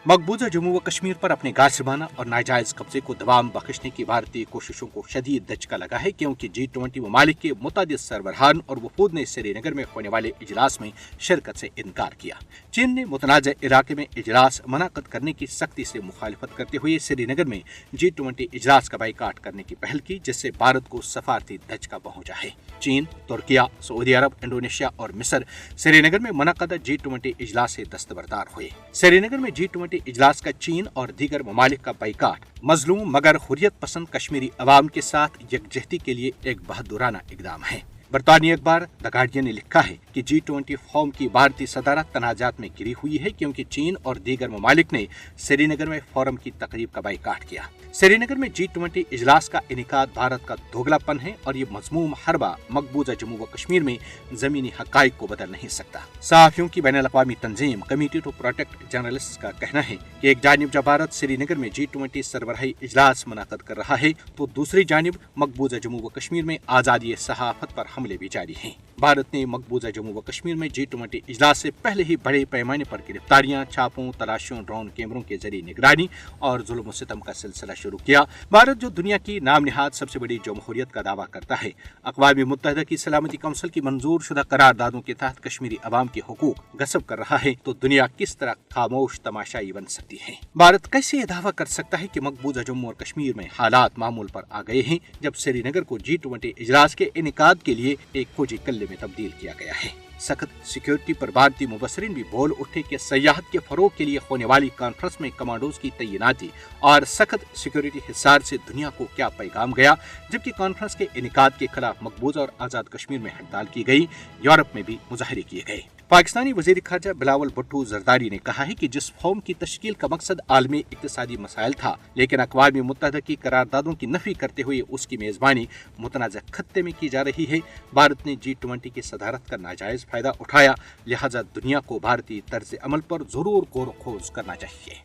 मकबूजा जम्मू व कश्मीर पर अपने गासिबाना और नाजायज कब्जे को दबाम बख्शने की भारतीय कोशिशों को शदीद दचका लगा है, क्योंकि G20 ममालिक के मुतअद्दिद सरबराहान और वफूद ने श्रीनगर में होने वाले इजलास में शिरकत से इनकार किया। चीन ने मुतनाज़ इलाके में इजलास मुनअक़द करने की सख्ती से मुखालफत करते हुए श्रीनगर में G20 इजलास का बाइकाट करने की पहल की, जिससे भारत को सफारती दचका पहुंचा है। चीन, तुर्किया, सऊदी अरब, इंडोनेशिया और मिस्र श्रीनगर में मुनअक़द G20 इजलास से दस्तबरदार हुए। श्रीनगर में G20 इजलास का चीन और दीगर ममालिक का बाइकाट मजलूम मगर हुर्रियत पसंद कश्मीरी अवाम के साथ यकजहती के लिए एक बहादुराना इकदाम है। बरतानी अखबार द गार्डियन ने लिखा है कि G20 फोरम की भारतीय सदारत तनाजात में गिरी हुई है, क्योंकि चीन और दीगर ममालिक ने श्रीनगर में फोरम की तकरीब का बाइकाट किया। श्रीनगर में G20 इजलास का इनेकाद भारत का दोगलापन है और ये मजमूम हरबा मकबूजा जम्मू व कश्मीर में जमीनी हकाइक को बदल नहीं सकता। सहाफियों की बैनुल अक़वामी तंजीम कमेटी टू प्रोटेक्ट जर्नलिस्ट का कहना है कि एक जानिब जब भारत श्रीनगर में G20 सरबराही इजलास मुनअक़द कर रहा है, तो दूसरी जानिब मकबूजा जम्मू व कश्मीर में आज़ादी सहाफत पर हमले भी जारी हैं। भारत ने मकबूजा जम्मू व कश्मीर में G20 इजलास से पहले ही बड़े पैमाने पर गिरफ्तारियां, छापों, तलाशियों, ड्रोन कैमरों के जरिए निगरानी और जुल्म व सितम का सिलसिला शुरू किया। भारत, जो दुनिया की नाम निहाद सबसे बड़ी जमहूरियत का दावा करता है, अक़वाम मुत्तहिदा की सलामती कौंसिल की मंजूर शुदा करारदादों के तहत कश्मीरी अवाम के हुकूक गस्ब कर रहा है, तो दुनिया किस तरह खामोश तमाशाई बन सकती है। भारत कैसे ये दावा कर सकता है कि मकबूजा जम्मू और कश्मीर में हालात मामूल पर आ गए हैं, जब श्रीनगर को G20 इजलास के इनेकाद के लिए एक फौजी किले में तब्दील किया गया है। सख्त सिक्योरिटी पर भारतीय मुबसरीन भी बोल उठे कि सयाहत के फरोग के लिए होने वाली कॉन्फ्रेंस में कमांडोज की तैनाती और सख्त सिक्योरिटी हिसार से दुनिया को क्या पैगाम गया, जबकि कॉन्फ्रेंस के इनेकाद के खिलाफ मकबूजा और आज़ाद कश्मीर में हड़ताल की गई। यूरोप में भी मुजाहरे किए गए। पाकिस्तानी वज़ीर ख़ारजा बिलावल भुट्टो ज़रदारी ने कहा है कि जिस फोरम की तश्कील का मकसद आलमी इक़्तिसादी मसाइल था, लेकिन अक़वाम मुत्तहिदा की करारदादों की नफ़ी करते हुए उसकी मेज़बानी मुतनाज़ खत्ते में की जा रही है। भारत ने G20 की सदारत का नाजायज़ फ़ायदा उठाया, लिहाजा दुनिया को भारतीय तर्ज अमल पर ज़रूर गौर खोज करना चाहिए।